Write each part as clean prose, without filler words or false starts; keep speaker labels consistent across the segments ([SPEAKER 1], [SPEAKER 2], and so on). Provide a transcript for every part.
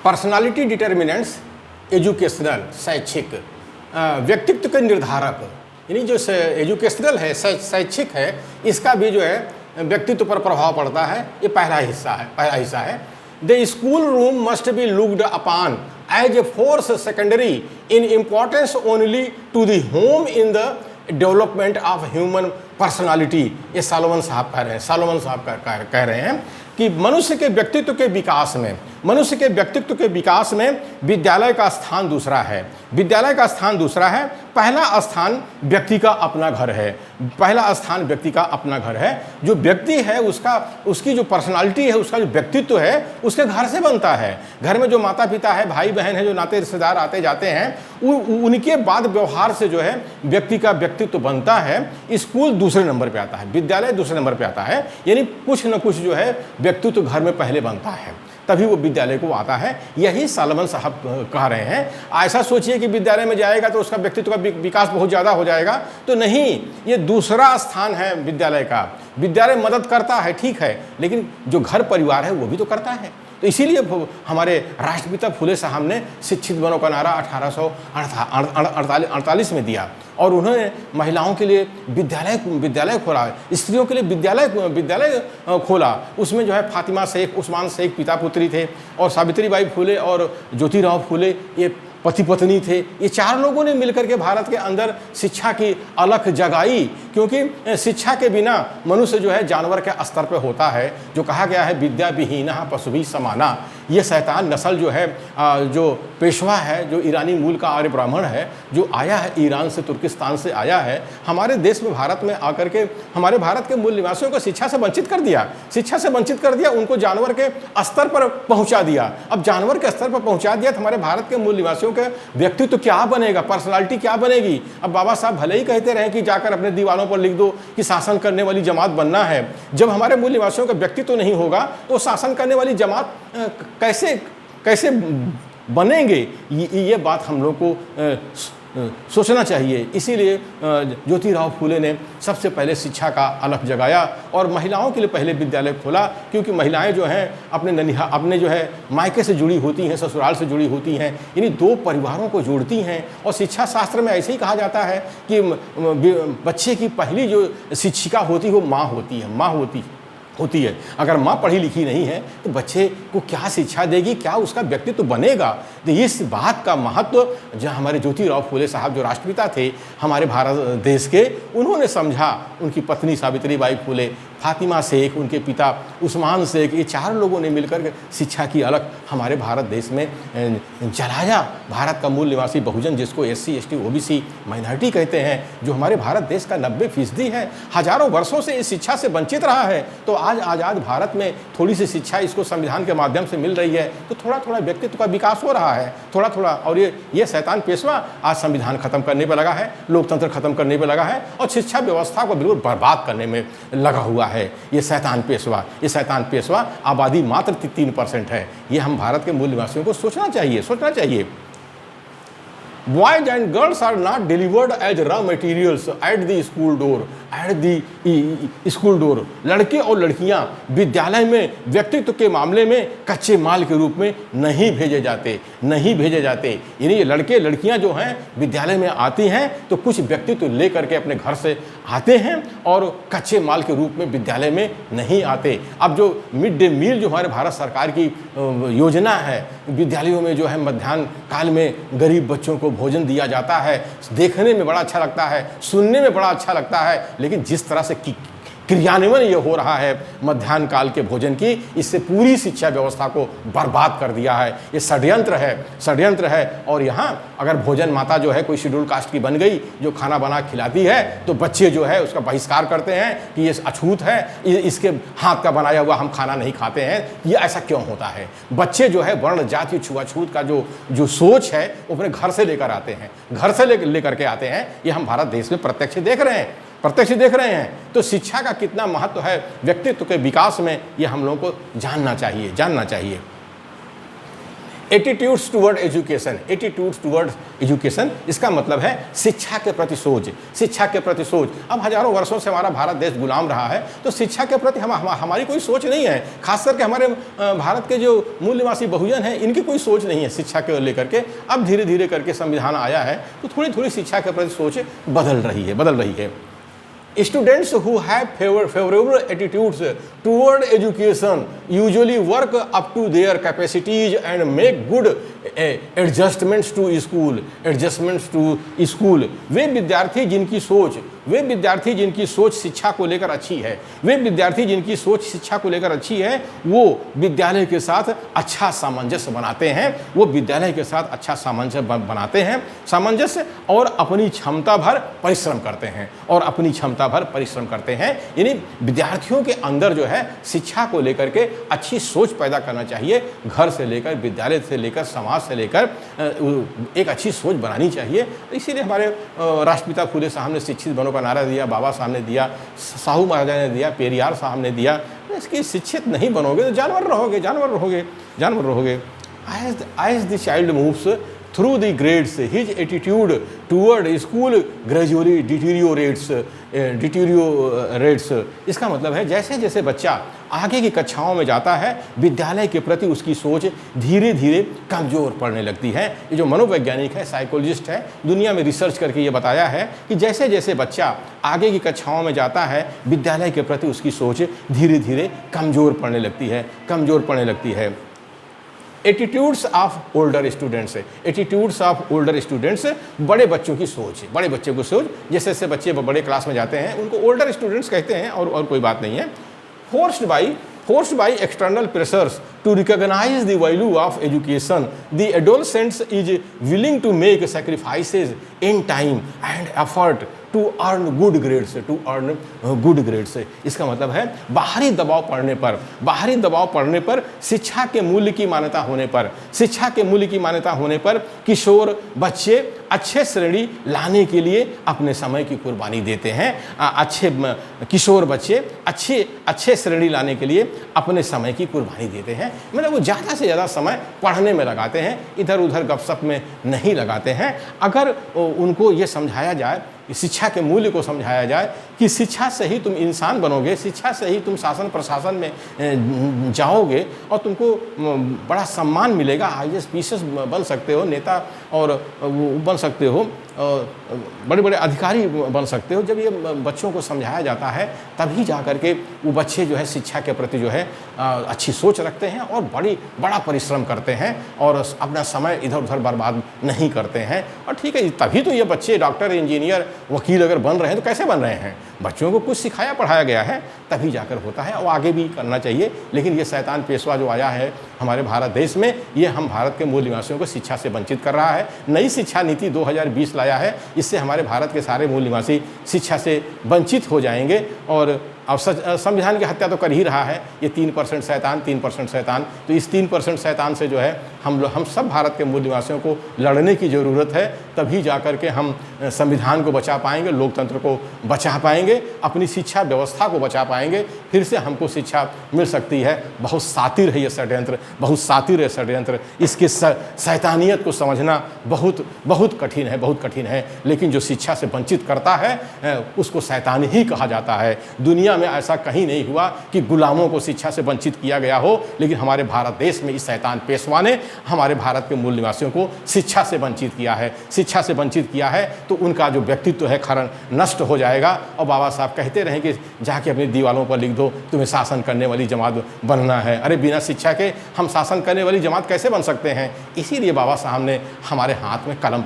[SPEAKER 1] Personality determinants educational, शैक्षिक, व्यक्तित्व के निर्धारक, यानी जो एजुकेशनल है, शैक्षिक है, इसका भी जो है व्यक्तित्व पर प्रभाव पड़ता है। ये पहला हिस्सा है। The school room must be looked upon as a force secondary in importance only to the home in the development of human personality. ये सालोमन साहब कह रहे हैं कि मनुष्य के व्यक्तित्व के विकास में विद्यालय का स्थान दूसरा है। पहला स्थान व्यक्ति का अपना घर है। जो व्यक्ति है उसकी जो पर्सनालिटी है, उसका जो व्यक्तित्व है, उसके घर से बनता है। घर में जो माता पिता है, भाई बहन है, जो नाते रिश्तेदार आते जाते हैं, उनके बाद व्यवहार से जो है व्यक्ति का व्यक्तित्व बनता है। स्कूल दूसरे नंबर पे आता है, विद्यालय दूसरे नंबर पे आता है। यानी कुछ न कुछ जो है व्यक्तित्व घर में पहले बनता है, तभी वो विद्यालय को आता है। यही सालोमन साहब कह रहे हैं। ऐसा सोचिए कि विद्यालय में जाएगा तो उसका व्यक्तित्व का विकास बहुत ज़्यादा हो जाएगा, तो नहीं, ये दूसरा स्थान है विद्यालय का। विद्यालय मदद करता है, ठीक है, लेकिन जो घर परिवार है वो भी तो करता है। तो इसीलिए हमारे राष्ट्रपिता फूले साहब ने शिक्षित बनो का नारा 1848 में दिया, और उन्होंने महिलाओं के लिए विद्यालय खोला, स्त्रियों के लिए विद्यालय खोला। उसमें जो है फातिमा शेख, उस्मान शेख पिता पुत्री थे, और सावित्रीबाई फूले और ज्योतिराव फूले ये पति पत्नी थे। ये चार लोगों ने मिलकर के भारत के अंदर शिक्षा की अलख जगाई, क्योंकि शिक्षा के बिना मनुष्य जो है जानवर के स्तर पे होता है। जो कहा गया है विद्या विहीनः पशुभिः समाना। ये शैतान नस्ल जो है, जो पेशवा है, जो ईरानी मूल का आर्य ब्राह्मण है, जो आया है ईरान से, तुर्किस्तान से आया है, हमारे देश में भारत में आकर के हमारे भारत के मूल निवासियों को शिक्षा से वंचित कर दिया, उनको जानवर के स्तर पर पहुंचा दिया। अब जानवर के स्तर पर पहुंचा दिया तो हमारे भारत के मूल निवासियों के व्यक्तित्व क्या बनेगा, पर्सनालिटी क्या बनेगी। अब बाबा साहब भले ही कहते रहे कि जाकर अपने दीवारों पर लिख दो कि शासन करने वाली जमात बनना है, जब हमारे मूल निवासियों का व्यक्तित्व नहीं होगा तो शासन करने वाली जमात कैसे बनेंगे। ये बात हम लोग को सोचना चाहिए। इसीलिए ज्योतिराव फूले ने सबसे पहले शिक्षा का अलख जगाया और महिलाओं के लिए पहले विद्यालय खोला, क्योंकि महिलाएं जो हैं अपने जो है मायके से जुड़ी होती हैं, ससुराल से जुड़ी होती हैं, यानी दो परिवारों को जोड़ती हैं। और शिक्षा शास्त्र में ऐसे ही कहा जाता है कि बच्चे की पहली जो शिक्षिका होती है वो माँ होती है। अगर माँ पढ़ी लिखी नहीं है तो बच्चे को क्या शिक्षा देगी, क्या उसका व्यक्तित्व बनेगा। तो इस बात का महत्व जो हमारे ज्योतिराव फूले साहब जो राष्ट्रपिता थे हमारे भारत देश के, उन्होंने समझा। उनकी पत्नी सावित्रीबाई फूले, फातिमा शेख, उनके पिता उस्मान शेख, ये चार लोगों ने मिलकर शिक्षा की अलख हमारे भारत देश में जलाया। भारत का मूल निवासी बहुजन, जिसको SC ST OBC माइनॉरिटी कहते हैं, जो हमारे भारत देश का 90% है, हजारों वर्षों से इस शिक्षा से वंचित रहा है। तो आज आज़ाद भारत में थोड़ी सी शिक्षा इसको संविधान के माध्यम से मिल रही है, तो थोड़ा थोड़ा व्यक्तित्व का विकास हो रहा है, थोड़ा थोड़ा। और ये शैतान पेशवा आज संविधान खत्म करने पर लगा है, लोकतंत्र खत्म करने पर लगा है, और शिक्षा व्यवस्था को बिल्कुल बर्बाद करने में लगा हुआ है ये शैतान पेशवा। आबादी मात्र 3% है। ये हम भारत के मूल निवासियों को सोचना चाहिए। Boys and girls are not delivered as raw materials at the school door. लड़के और लड़कियां विद्यालय में व्यक्तित्व के मामले में कच्चे माल के रूप में नहीं भेजे जाते। यानी ये लड़के लड़कियां जो हैं विद्यालय में आती हैं तो कुछ व्यक्तित्व लेकर के अपने घर से आते हैं और कच्चे माल के रूप में विद्यालय में नहीं आते। अब जो मिड डे मील जो हमारे भारत सरकार की योजना है, विद्यालयों में जो है मध्याह्न काल में गरीब बच्चों को भोजन दिया जाता है, देखने में बड़ा अच्छा लगता है, सुनने में बड़ा अच्छा लगता है, लेकिन जिस तरह से क्रियान्वयन ये हो रहा है मध्याह्न काल के भोजन की, इससे पूरी शिक्षा व्यवस्था को बर्बाद कर दिया है। ये षड्यंत्र है। और यहाँ अगर भोजन माता जो है कोई शेड्यूल कास्ट की बन गई, जो खाना बना खिलाती है, तो बच्चे जो है उसका बहिष्कार करते हैं कि ये अछूत है, इसके हाथ का बनाया हुआ हम खाना नहीं खाते हैं। ये ऐसा क्यों होता है? बच्चे जो है वर्ण जाति छुआछूत का जो सोच है वो अपने घर से लेकर आते हैं, लेकर के आते हैं। ये हम भारत देश में प्रत्यक्ष देख रहे हैं। तो शिक्षा का कितना महत्व है व्यक्तित्व के विकास में, ये हम लोगों को जानना चाहिए। Attitudes toward education, attitudes toward education, इसका मतलब है शिक्षा के प्रति सोच, शिक्षा के प्रति सोच। अब हजारों वर्षों से हमारा भारत देश गुलाम रहा है, तो शिक्षा के प्रति हमारी कोई सोच नहीं है। खास करके हमारे भारत के जो मूल निवासी बहुजन हैं, इनकी कोई सोच नहीं है शिक्षा को लेकर के। अब धीरे धीरे करके संविधान आया है, तो थोड़ी थोड़ी शिक्षा के प्रति सोच बदल रही है। Students who have favorable attitudes toward education usually work up to their capacities and make good adjustments to school। वे विद्यार्थी जिनकी सोच शिक्षा को लेकर अच्छी है, वे विद्यार्थी जिनकी सोच शिक्षा को लेकर अच्छी है, वो विद्यालय के साथ अच्छा सामंजस्य बनाते हैं, वो विद्यालय के साथ अच्छा सामंजस्य बनाते हैं, सामंजस्य, और अपनी क्षमता भर परिश्रम करते हैं। यानी विद्यार्थियों के अंदर जो है शिक्षा को लेकर के अच्छी सोच पैदा करना चाहिए। घर से लेकर, विद्यालय से लेकर, समाज से लेकर एक अच्छी सोच बनानी चाहिए। इसीलिए हमारे राष्ट्रपिता फूले साहब ने शिक्षित बनो का नारा दिया, बाबा साहब ने दिया, साहू महाराजा ने दिया, पेरियार साहब ने दिया। इसकी शिक्षित नहीं बनोगे तो जानवर रहोगे। As the child moves through the grades, his attitude toward school gradually deteriorates। इसका मतलब है जैसे जैसे बच्चा आगे की कक्षाओं में जाता है, विद्यालय के प्रति उसकी सोच धीरे धीरे कमज़ोर पड़ने लगती है। ये जो मनोवैज्ञानिक है, साइकोलॉजिस्ट है, दुनिया में रिसर्च करके ये बताया है कि जैसे जैसे बच्चा आगे की कक्षाओं में जाता है, विद्यालय के प्रति उसकी सोच धीरे धीरे कमज़ोर पड़ने लगती है। एटीट्यूड्स ऑफ ओल्डर स्टूडेंट्स, बड़े बच्चों की सोच, जैसे जैसे बच्चे बड़े क्लास में जाते हैं उनको ओल्डर स्टूडेंट्स कहते हैं, और कोई बात नहीं है। Forced by external pressures to recognize the value of education, the adolescent is willing to make sacrifices in time and effort to earn good grades। इसका मतलब है बाहरी दबाव पड़ने पर, शिक्षा के मूल्य की मान्यता होने पर किशोर बच्चे अच्छे श्रेणी लाने के लिए अपने समय की कुर्बानी देते हैं। किशोर बच्चे अच्छे श्रेणी लाने के लिए अपने समय की कुर्बानी देते हैं। मतलब वो ज़्यादा से ज़्यादा समय पढ़ने में लगाते हैं, इधर उधर गपशप में नहीं लगाते हैं। अगर उनको ये समझाया जाए, शिक्षा के मूल्य को समझाया जाए कि शिक्षा से ही तुम इंसान बनोगे, शिक्षा से ही तुम शासन प्रशासन में जाओगे और तुमको बड़ा सम्मान मिलेगा, IAS PCS बन सकते हो, नेता और बन सकते हो, बड़े बड़े अधिकारी बन सकते हो। जब ये बच्चों को समझाया जाता है, तभी जा कर के वो बच्चे जो है शिक्षा के प्रति जो है अच्छी सोच रखते हैं और बड़ा परिश्रम करते हैं और अपना समय इधर उधर बर्बाद नहीं करते हैं। और ठीक है, तभी तो ये बच्चे डॉक्टर, इंजीनियर, वकील अगर बन रहे हैं तो कैसे बन रहे हैं? बच्चों को कुछ सिखाया पढ़ाया गया है, तभी जाकर होता है, और आगे भी करना चाहिए। लेकिन ये शैतान पेशवा जो आया है हमारे भारत देश में, ये हम भारत के मूल निवासियों को शिक्षा से वंचित कर रहा है। नई शिक्षा नीति 2020 लाया है, इससे हमारे भारत के सारे मूल निवासी शिक्षा से वंचित हो जाएंगे। और अब संविधान की हत्या तो कर ही रहा है ये 3% शैतान। तो इस 3% शैतान से जो है हम सब भारत के मूल निवासियों को लड़ने की ज़रूरत है। तभी जाकर के हम संविधान को बचा पाएंगे, लोकतंत्र को बचा पाएंगे, अपनी शिक्षा व्यवस्था को बचा पाएंगे। फिर से हमको शिक्षा मिल सकती है। बहुत सातिर है ये षड्यंत्र, इसके शैतानियत को समझना बहुत कठिन है। लेकिन जो शिक्षा से वंचित करता है उसको शैतान ही कहा जाता है। दुनिया में ऐसा कहीं नहीं हुआ कि गुलामों को शिक्षा से वंचित किया गया हो, लेकिन हमारे भारत देश में इस शैतान पेशवा ने हमारे भारत के मूल निवासियों को शिक्षा से वंचित किया है। तो उनका जो व्यक्तित्व है खरन नष्ट हो जाएगा। और बाबा साहब कहते रहे कि जाके अपनी दीवारों पर लिख दो, तुम्हें शासन करने वाली जमात बनना है। अरे बिना शिक्षा के हम शासन करने वाली जमात कैसे बन सकते हैं? इसीलिए बाबा साहब ने हमारे हाथ में कलम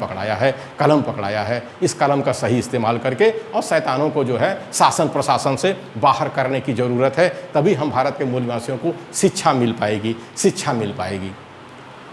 [SPEAKER 1] पकड़ाया है। इस कलम का सही इस्तेमाल करके और शैतानों को जो है शासन प्रशासन से बाहर करने की ज़रूरत है। तभी हम भारत के मूल निवासियों को शिक्षा मिल पाएगी।